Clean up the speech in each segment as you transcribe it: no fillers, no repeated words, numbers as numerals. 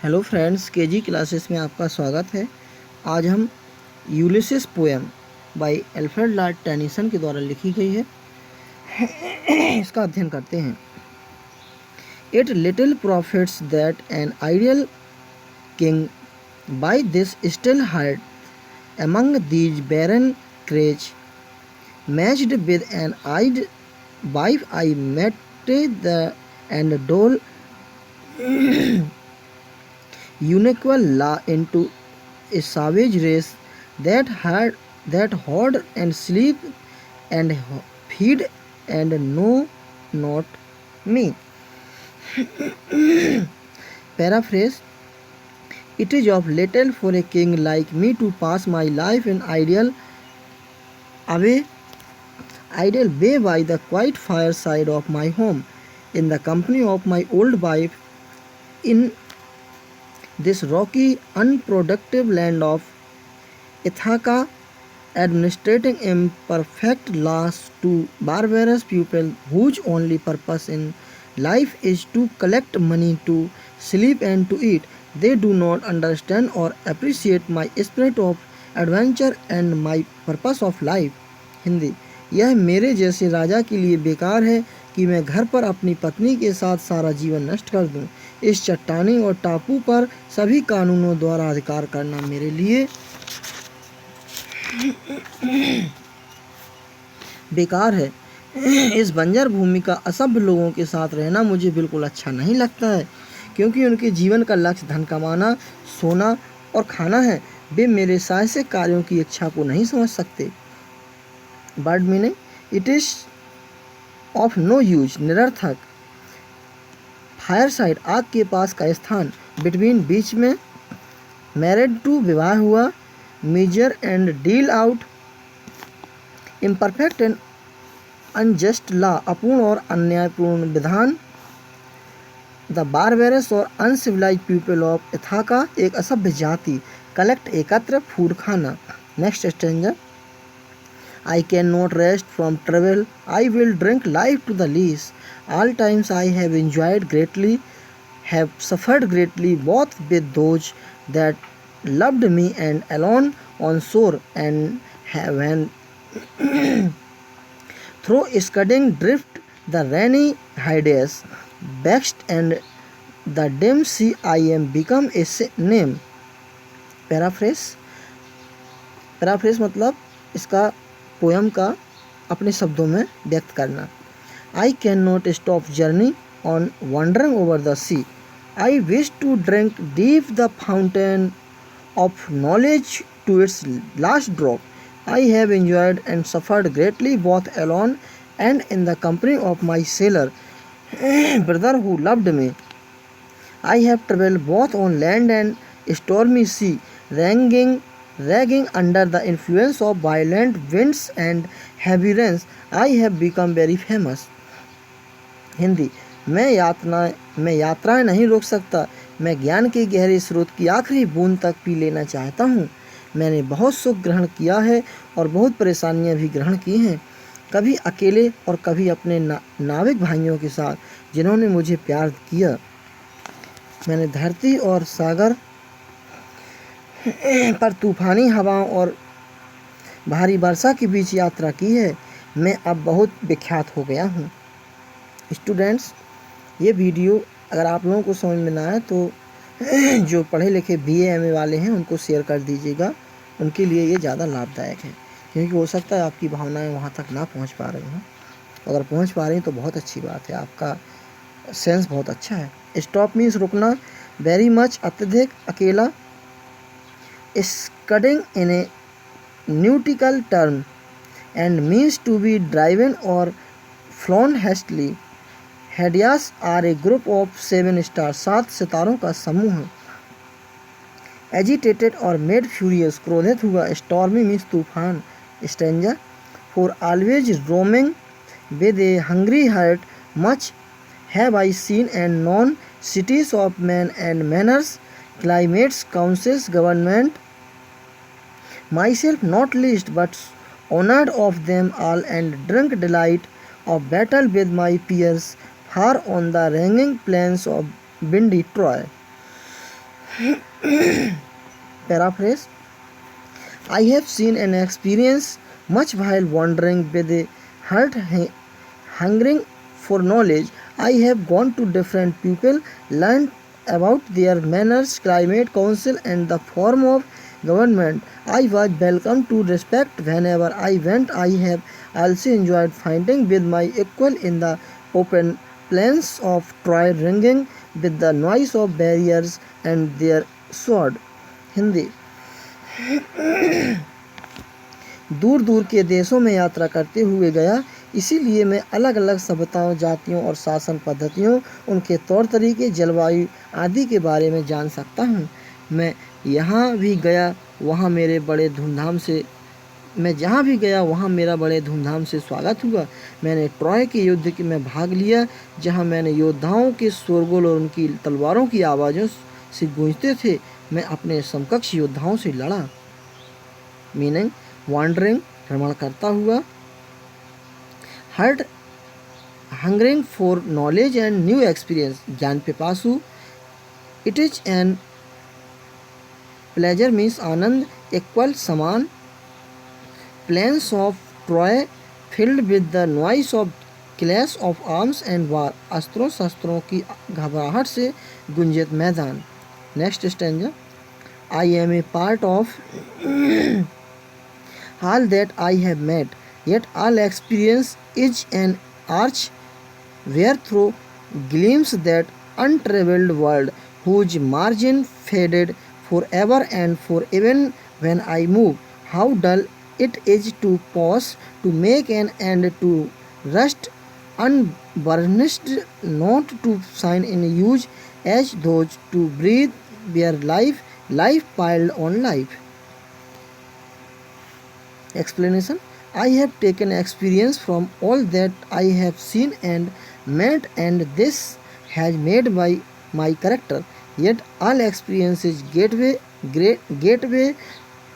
Hello friends, KG classes में आपका स्वागत है। आज हम Ulysses poem by Alfred Lord Tennyson के द्वारा लिखी गई है इसका अध्ययन करते हैं। It little profits that an ideal king by this still heart among these barren creatures matched with an eyed wife I met the and dole unequal law into a savage race that hoard and sleep and feed and know not me. Paraphrase. It is of little for a king like me to pass my life in idle way by the quiet fireside of my home, in the company of my old wife, in this rocky, unproductive land of Ithaca, administrating imperfect laws to barbarous people whose only purpose in life is to collect money, to sleep and to eat. They do not understand or appreciate my spirit of adventure and my purpose of life. Hindi. यह मेरे जैसे राजा के लिए बेकार है कि मैं घर पर अपनी पत्नी के साथ सारा जीवन नष्ट कर दूं। इस चट्टानी और टापू पर सभी कानूनों द्वारा अधिकार करना मेरे लिए बेकार है। इस बंजर भूमि का असभ्य लोगों के साथ रहना मुझे बिल्कुल अच्छा नहीं लगता है, क्योंकि उनके जीवन का लक्ष्य धन कमाना, सोना और खाना है। वे मेरे साहसिक कार्यों की इच्छा को नहीं समझ सकते। Word meaning. It is of no use, निरर्थक। फायरसाइड, आग के पास का स्थान। बिटवीन, बीच में। मैरिड टू, विवाह हुआ। Measure and deal out, imperfect and unjust law, अपूर्ण और अन्यायपूर्ण विधान। द बारबेरस और अनसिविलाइज पीपल ऑफ इथाका, एक असभ्य जाति। कलेक्ट, एकत्र, फूड, खाना। Next स्टेंजर। I cannot rest from travel. I will drink life to the least. All times I have enjoyed greatly, have suffered greatly, both with those that loved me and alone on shore, and have through scudding drift the rainy Hyades vexed and the dim sea I am become a name. Paraphrase. Paraphrase मतलब इसका poem का अपने शब्दों में व्यक्त करना। I cannot stop journey on wandering over the sea. I wish to drink deep the fountain of knowledge to its last drop. I have enjoyed and suffered greatly both alone and in the company of my sailor brother who loved me. I have travelled both on land and stormy sea, ragging under the influence of violent winds and heavy rains. I have become very famous. Hindi. मैं यात्राएं नहीं रोक सकता। मैं ज्ञान के गहरे स्रोत की आखिरी बूंद तक पी लेना चाहता हूँ। मैंने बहुत सुख ग्रहण किया है और बहुत परेशानियाँ भी ग्रहण की हैं, कभी अकेले और कभी अपने नाविक भाइयों के साथ जिन्होंने मुझे प्यार किया। मैंने धरती और सागर पर तूफानी हवाओं और भारी वर्षा के बीच यात्रा की है। मैं अब बहुत विख्यात हो गया हूँ। स्टूडेंट्स, ये वीडियो अगर आप लोगों को समझ में ना आए तो जो पढ़े लिखे BA MA वाले हैं उनको शेयर कर दीजिएगा। उनके लिए ये ज़्यादा लाभदायक है, क्योंकि हो सकता है आपकी भावनाएं वहाँ तक ना पहुँच पा रही हों। अगर पहुँच पा रही तो बहुत अच्छी बात है, आपका सेंस बहुत अच्छा है। स्टॉप मीन्स रुकना। वेरी मच, अत्यधिक, अकेला। Scudding in a nautical term and means to be driven or flown hastily. Hyades are a group of 7 stars, 7 सितारों का समूह। Agitated or made furious, क्रोधित हुआ। Stormy means तूफान। Stranger, for always roaming with a hungry heart, much have I seen and known, cities of men and manners, climates, councils, government, myself not least, but honored of them all, and drunk delight of battle with my peers far on the ranging plains of windy Troy. Paraphrase. I have seen and experienced much while wandering with a heart hungering for knowledge. I have gone to different people, learned about their manners, climate, council, and the form of government. I was welcomed to respect whenever I went. I have also enjoyed fighting with my equal in the open plains of Troy, ringing with the noise of barriers and their sword. Hindi. दूर दूर के देशों में यात्रा करते हुए गया, इसीलिए मैं अलग अलग सभ्यताओं, जातियों और शासन पद्धतियों, उनके तौर तरीके, जलवायु आदि के बारे में जान सकता हूँ. मैं यहाँ भी गया वहाँ मेरे बड़े धूमधाम से मैं जहाँ भी गया वहाँ मेरा बड़े धूमधाम से स्वागत हुआ. मैंने ट्रॉय के युद्ध में भाग लिया, जहाँ मैंने योद्धाओं के शोरगुल और उनकी तलवारों की आवाज़ों से गूंजते थे. मैं अपने समकक्ष योद्धाओं से लड़ा. मीनिंग वॉन्डरिंग भ्रमण करता हुआ, heart hungering for knowledge and new experience ज्ञान पिपासु. It is an pleasure means आनंद, इक्वल समान. Plains of Troy filled with the noise of clash of arms and war. अस्त्रों शस्त्रों की घबराहट से गुंजित मैदान. Next stanza. I am a part of all that I have met, yet all experience is an arch wherethrough gleams that untraveled world, whose margin faded forever and for even when I move. How dull it is to pause, to make an end, to rust unburnished, not to shine in use, as those to breathe where life piled on life. Explanation. I have taken experience from all that I have seen and met, and this has made my character. Yet all experience is gateway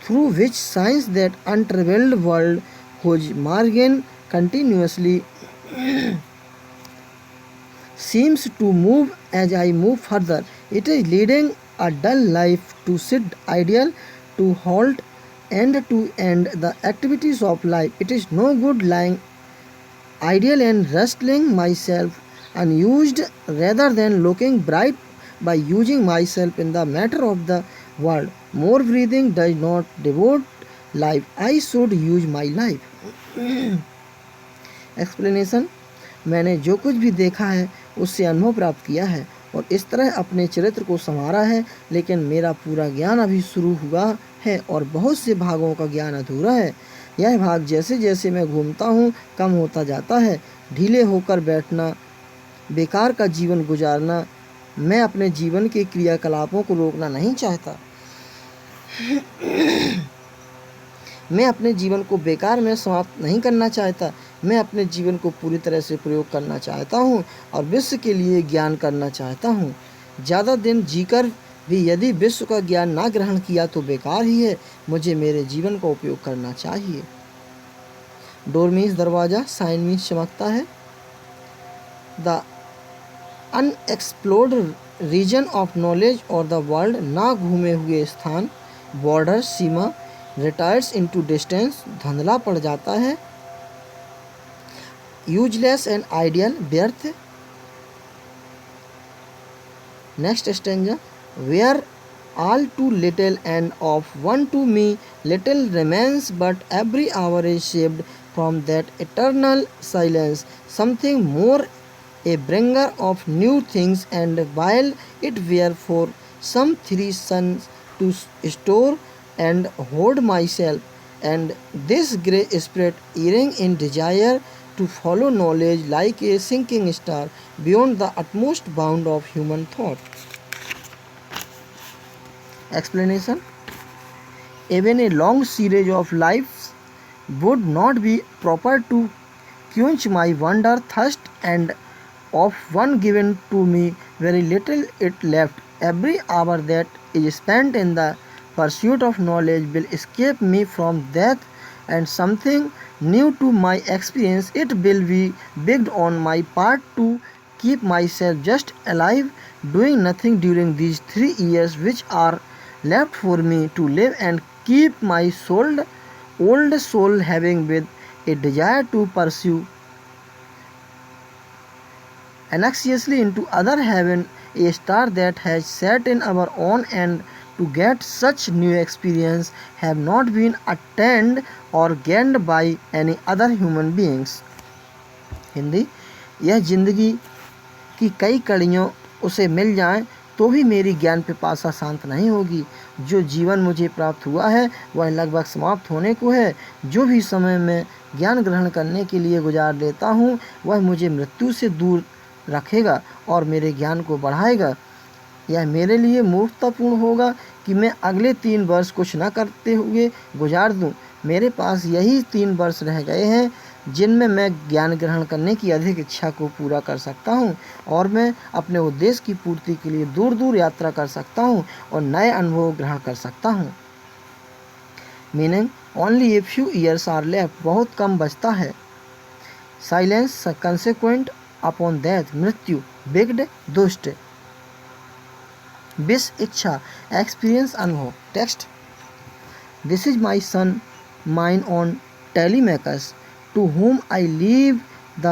through which shines that untraveled world, whose margin continuously seems to move as I move further. It is leading a dull life to sit idle, to halt and to end the activities of life. It is no good lying idle and rustling myself unused, rather than looking bright by using myself in the matter of the world. More breathing does not devote life. I should use my life. Explanation. मैंने जो कुछ भी देखा है उससे अनुभव प्राप्त किया है और इस तरह अपने चरित्र को संवारा है, लेकिन मेरा पूरा ज्ञान अभी शुरू हुआ है और बहुत से भागों का ज्ञान अधूरा है. यह भाग जैसे जैसे मैं घूमता हूँ कम होता जाता है. ढीले होकर बैठना, बेकार का जीवन गुजारना. मैं अपने जीवन के क्रियाकलापों को रोकना नहीं चाहता. मैं अपने जीवन को बेकार में समाप्त नहीं करना चाहता. मैं अपने जीवन को पूरी तरह से प्रयोग करना चाहता हूँ और विश्व के लिए ज्ञान करना चाहता हूँ. ज़्यादा दिन जीकर भी यदि विश्व का ज्ञान ना ग्रहण किया तो बेकार ही है. मुझे मेरे जीवन का उपयोग करना चाहिए. डोर मीन्स दरवाज़ा, साइन मीन्स चमकता है. The unexplored region of knowledge और द वर्ल्ड, ना घूमे हुए स्थान. बॉर्डर सीमा. रिटायर्स इनटू डिस्टेंस, धुंधला पड़ जाता है. यूजलेस एंड आइडियल, व्यर्थ. Next stanza. Where all too little and of one to me little remains, but every hour is shaped from that eternal silence, something more, a bringer of new things. And while it were for some 3 suns to store and hoard myself, and this grey spirit erring in desire to follow knowledge like a sinking star beyond the utmost bound of human thought. Explanation. Even a long series of lives would not be proper to quench my wonder thirst, and of one given to me very little it left. Every hour that is spent in the pursuit of knowledge will escape me from death, and something new to my experience it will be begged on my part to keep myself just alive, doing nothing during these 3 years which are left for me to live, and keep my old soul having with a desire to pursue anxiously into other heaven, a star that has set in our own, and to get such new experience have not been attained or gained by any other human beings. Hindi, यह जिंदगी की कई कड़ियों उसे मिल जाएं तो भी मेरी ज्ञान पिपासा शांत नहीं होगी। जो जीवन मुझे प्राप्त हुआ है वह लगभग समाप्त होने को है। जो भी समय मैं ज्ञान ग्रहण करने के लिए गुजार लेता हूँ वह मुझे मृत्यु से दूर रखेगा और मेरे ज्ञान को बढ़ाएगा। यह मेरे लिए मूर्खतापूर्ण होगा कि मैं अगले 3 वर्ष कुछ न करते हुए गुजार दूं। मेरे पास यही 3 वर्ष रह गए हैं जिनमें मैं ज्ञान ग्रहण करने की अधिक इच्छा को पूरा कर सकता हूं, और मैं अपने उद्देश्य की पूर्ति के लिए दूर दूर यात्रा कर सकता हूं और नए अनुभव ग्रहण कर सकता हूं। Meaning, only a few years are left, बहुत कम बचता है। साइलेंस कंसेक्वेंट अपॉन डेथ, मृत्यु, बिग्ड, दुष्ट। विश, इच्छा, एक्सपीरियंस, अनुभव। Text, this is my son mine own Telemachus, to whom I leave the